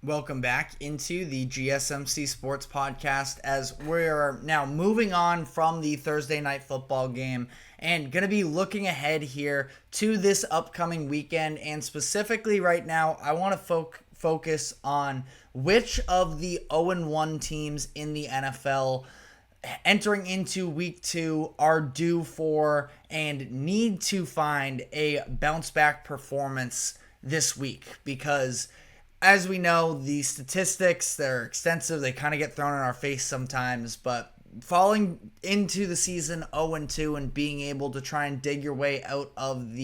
Welcome back into the GSMC Sports Podcast as we're now moving on from the Thursday night football game and going to be looking ahead here to this upcoming weekend. And specifically right now, I want to focus on which of the 0-1 teams in the NFL entering into week 2 are due for and need to find a bounce back performance this week, because as we know, the statistics, they're extensive. They kind of get thrown in our face sometimes, but falling into the season 0-2 and being able to try and dig your way out of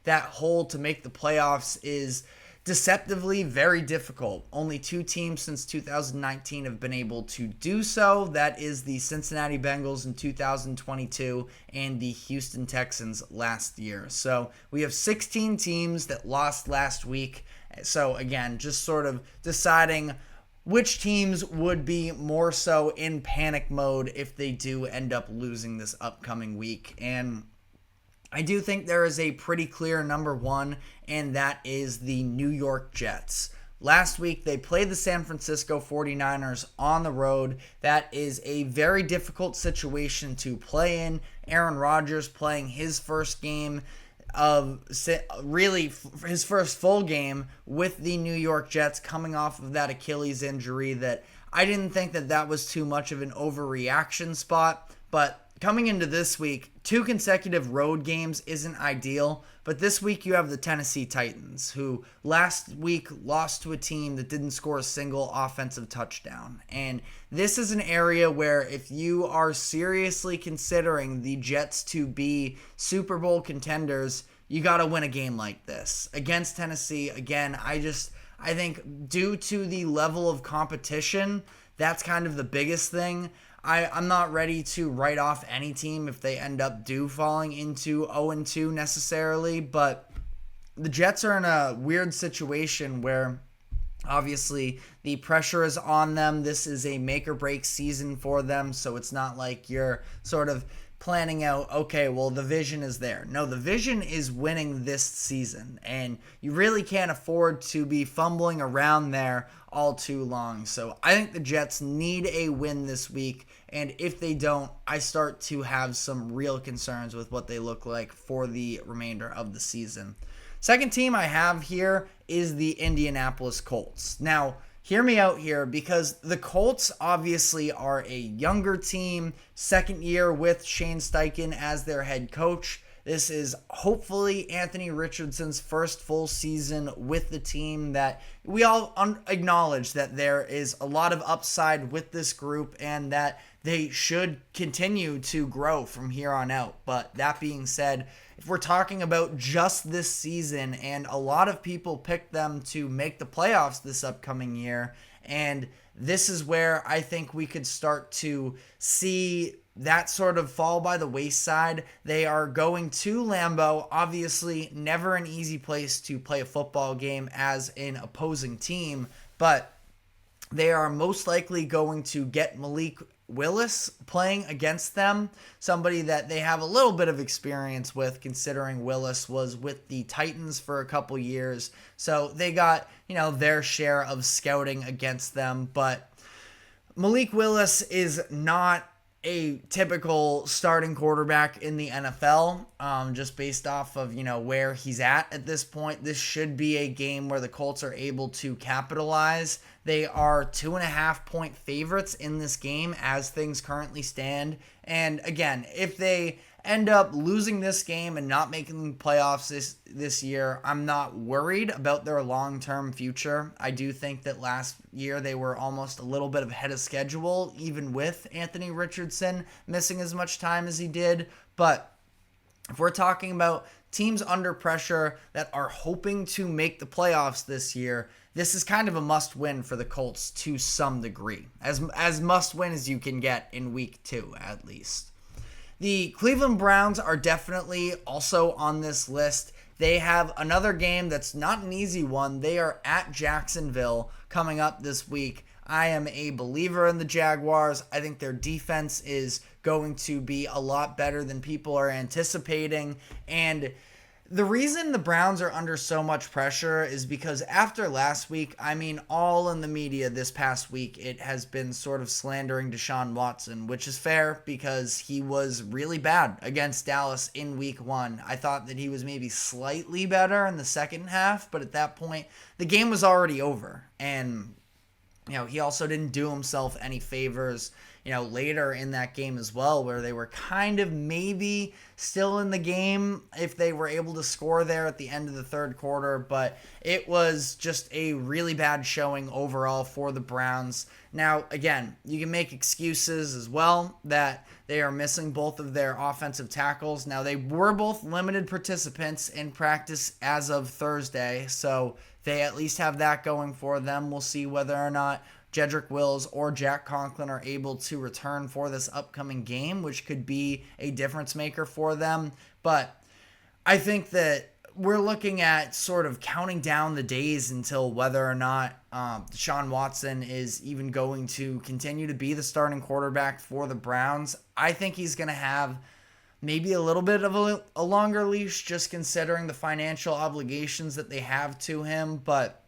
that hole to make the playoffs is deceptively very difficult. Only 2 teams since 2019 have been able to do so. That is the Cincinnati Bengals in 2022 and the Houston Texans last year. So we have 16 teams that lost last week. So again, just sort of deciding which teams would be more so in panic mode if they do end up losing this upcoming week. And I do think there is a pretty clear number one, and that is the New York Jets. Last week, they played the San Francisco 49ers on the road. That is a very difficult situation to play in. Aaron Rodgers playing his first game of really his first full game with the New York Jets, coming off of that Achilles injury that I didn't think that was too much of an overreaction spot. But coming into this week, 2 consecutive road games isn't ideal, but this week you have the Tennessee Titans, who last week lost to a team that didn't score a single offensive touchdown. And this is an area where if you are seriously considering the Jets to be Super Bowl contenders, you got to win a game like this. Against Tennessee, again, I think due to the level of competition, that's kind of the biggest thing. I'm not ready to write off any team if they end up falling into 0-2 necessarily, but the Jets are in a weird situation where obviously the pressure is on them. This is a make or break season for them, so it's not like you're sort of planning out, okay, well, the vision is there. No, the vision is winning this season, and you really can't afford to be fumbling around there all too long. So I think the Jets need a win this week, and if they don't, I start to have some real concerns with what they look like for the remainder of the season. Second team I have here is the Indianapolis Colts. Now, hear me out here, because the Colts obviously are a younger team, second year with Shane Steichen as their head coach. This is hopefully Anthony Richardson's first full season with the team, that we all acknowledge that there is a lot of upside with this group and that they should continue to grow from here on out. But that being said, if we're talking about just this season, and a lot of people picked them to make the playoffs this upcoming year, and this is where I think we could start to see that sort of fall by the wayside. They are going to Lambeau, obviously never an easy place to play a football game as an opposing team, but they are most likely going to get Malik Willis playing against them, somebody that they have a little bit of experience with, considering Willis was with the Titans for a couple years. So they got, their share of scouting against them, but Malik Willis is not a typical starting quarterback in the NFL, just based off of, where he's at this point. This should be a game where the Colts are able to capitalize. They are 2.5 point favorites in this game as things currently stand. And again, if they end up losing this game and not making the playoffs this year, I'm not worried about their long-term future. I do think that last year they were almost a little bit ahead of schedule, even with Anthony Richardson missing as much time as he did. But if we're talking about teams under pressure that are hoping to make the playoffs this year, this is kind of a must-win for the Colts to some degree. As must-win as you can get in week 2, at least. The Cleveland Browns are definitely also on this list. They have another game that's not an easy one. They are at Jacksonville coming up this week. I am a believer in the Jaguars. I think their defense is going to be a lot better than people are anticipating. And The reason the Browns are under so much pressure is because after last week, I mean, all in the media this past week, it has been sort of slandering Deshaun Watson, which is fair because he was really bad against Dallas in week 1. I thought that he was maybe slightly better in the second half, but at that point, the game was already over. And, he also didn't do himself any favors later in that game as well, where they were kind of maybe still in the game if they were able to score there at the end of the third quarter. But it was just a really bad showing overall for the Browns. Now, again, you can make excuses as well that they are missing both of their offensive tackles. Now, they were both limited participants in practice as of Thursday, so they at least have that going for them. We'll see whether or not Jedrick Wills or Jack Conklin are able to return for this upcoming game, which could be a difference maker for them. But I think that we're looking at sort of counting down the days until whether or not Deshaun Watson is even going to continue to be the starting quarterback for the Browns. I think he's going to have maybe a little bit of a longer leash, just considering the financial obligations that they have to him. But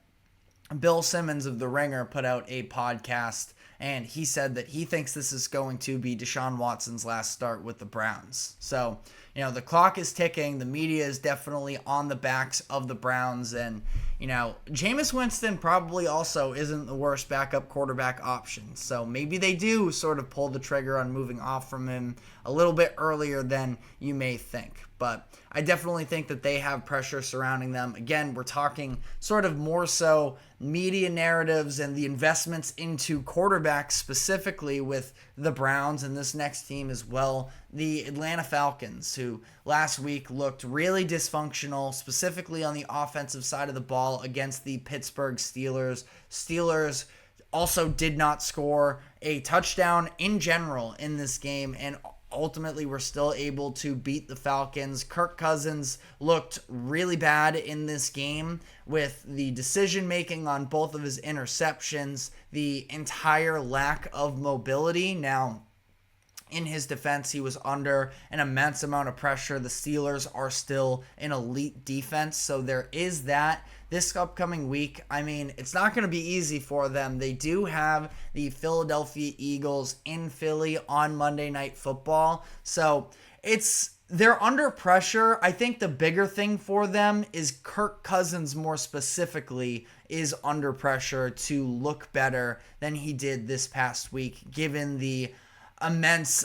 Bill Simmons of The Ringer put out a podcast, and he said that he thinks this is going to be Deshaun Watson's last start with the Browns. So, the clock is ticking. The media is definitely on the backs of the Browns. And, Jameis Winston probably also isn't the worst backup quarterback option. So maybe they do sort of pull the trigger on moving off from him a little bit earlier than you may think. But I definitely think that they have pressure surrounding them. Again, we're talking sort of more so media narratives and the investments into quarterbacks specifically with the Browns and this next team as well. The Atlanta Falcons, who last week looked really dysfunctional, specifically on the offensive side of the ball against the Pittsburgh Steelers. Steelers also did not score a touchdown in general in this game, and ultimately we're still able to beat the Falcons. Kirk Cousins looked really bad in this game with the decision making on both of his interceptions, the entire lack of mobility. Now, in his defense, he was under an immense amount of pressure. The Steelers are still an elite defense, so there is that. This upcoming week, I mean, it's not going to be easy for them. They do have the Philadelphia Eagles in Philly on Monday Night Football, so they're under pressure. I think the bigger thing for them is Kirk Cousins more specifically is under pressure to look better than he did this past week, given the immense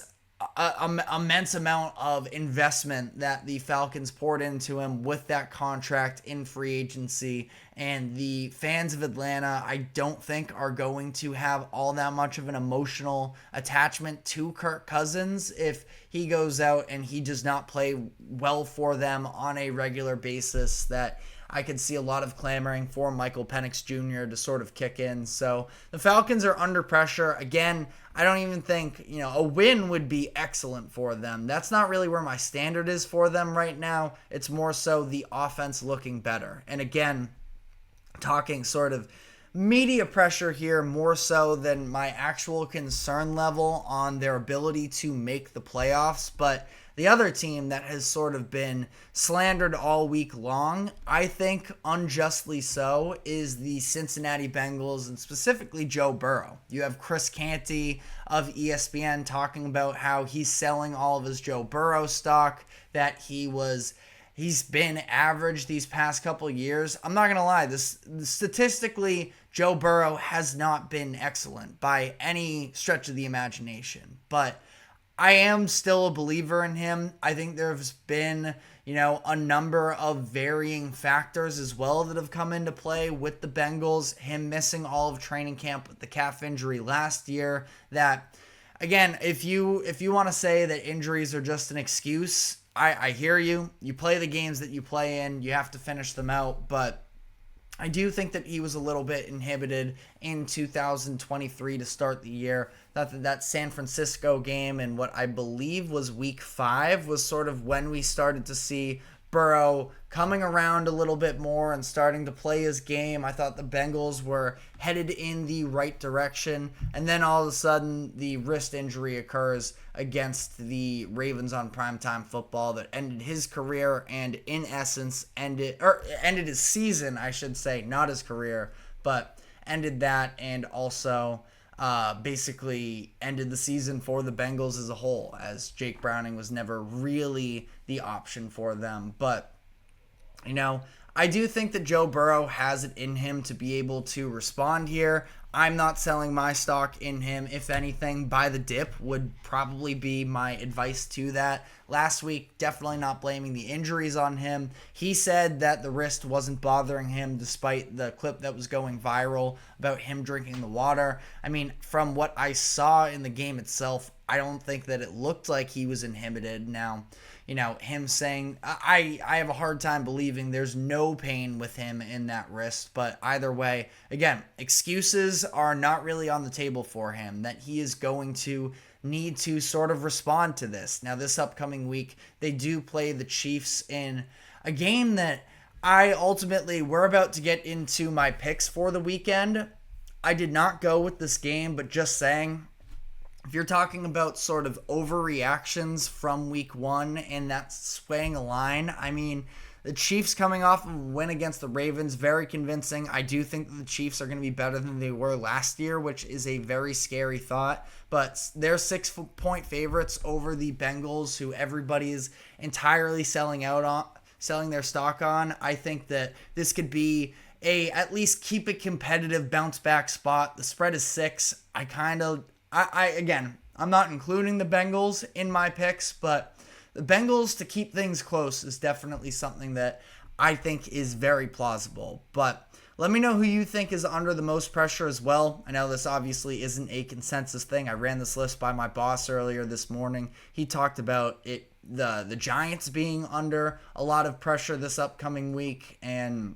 amount of investment that the Falcons poured into him with that contract in free agency. And the fans of Atlanta, I don't think, are going to have all that much of an emotional attachment to Kirk Cousins if he goes out and he does not play well for them on a regular basis. That I could see a lot of clamoring for Michael Penix Jr. to sort of kick in. So the Falcons are under pressure. Again, I don't even think, a win would be excellent for them. That's not really where my standard is for them right now. It's more so the offense looking better. And again, talking sort of media pressure here more so than my actual concern level on their ability to make the playoffs. But the other team that has sort of been slandered all week long, I think unjustly so, is the Cincinnati Bengals and specifically Joe Burrow. You have Chris Canty of ESPN talking about how he's selling all of his Joe Burrow stock, that he's been average these past couple years. I'm not going to lie, statistically, Joe Burrow has not been excellent by any stretch of the imagination, but I am still a believer in him. I think there's been, a number of varying factors as well that have come into play with the Bengals. Him missing all of training camp with the calf injury last year. That, again, if you want to say that injuries are just an excuse, I hear you. You play the games that you play in. You have to finish them out. But I do think that he was a little bit inhibited in 2023 to start the year. That San Francisco game and what I believe was week 5 was sort of when we started to see Burrow coming around a little bit more and starting to play his game. I thought the Bengals were headed in the right direction. And then all of a sudden, the wrist injury occurs against the Ravens on primetime football that ended his career and, in essence, ended his season, I should say, not his career, but ended that and also basically ended the season for the Bengals as a whole, as Jake Browning was never really the option for them. But, I do think that Joe Burrow has it in him to be able to respond here. I'm not selling my stock in him. If anything, buy the dip would probably be my advice to that. Last week, definitely not blaming the injuries on him. He said that the wrist wasn't bothering him despite the clip that was going viral about him drinking the water. I mean, from what I saw in the game itself, I don't think that it looked like he was inhibited. Now, him saying, I have a hard time believing there's no pain with him in that wrist. But either way, again, excuses are not really on the table for him, that he is going to need to sort of respond to this. Now, this upcoming week, they do play the Chiefs in a game that we're about to get into my picks for the weekend. I did not go with this game, but just saying, if you're talking about sort of overreactions from week one and that's swaying a line, I mean, the Chiefs coming off of a win against the Ravens, very convincing. I do think that the Chiefs are going to be better than they were last year, which is a very scary thought. But they're 6-point favorites over the Bengals, who everybody is entirely selling their stock on. I think that this could be at least keep it competitive bounce back spot. The spread is 6. Again, I'm not including the Bengals in my picks, but the Bengals to keep things close is definitely something that I think is very plausible. But let me know who you think is under the most pressure as well. I know this obviously isn't a consensus thing. I ran this list by my boss earlier this morning. He talked about it, the Giants being under a lot of pressure this upcoming week, and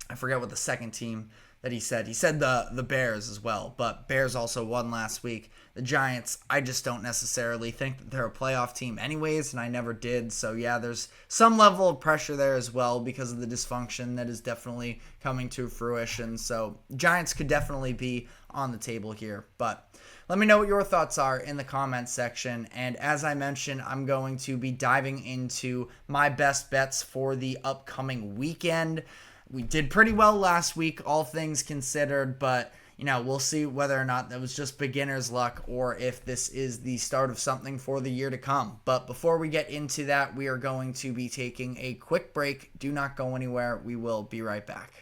I forget what the second team that he said. He said the Bears as well, but Bears also won last week. The Giants, I just don't necessarily think that they're a playoff team anyways, and I never did. So yeah, there's some level of pressure there as well because of the dysfunction that is definitely coming to fruition. So Giants could definitely be on the table here, but let me know what your thoughts are in the comments section. And as I mentioned, I'm going to be diving into my best bets for the upcoming weekend. We did pretty well last week, all things considered, but we'll see whether or not that was just beginner's luck or if this is the start of something for the year to come. But before we get into that, we are going to be taking a quick break. Do not go anywhere. We will be right back.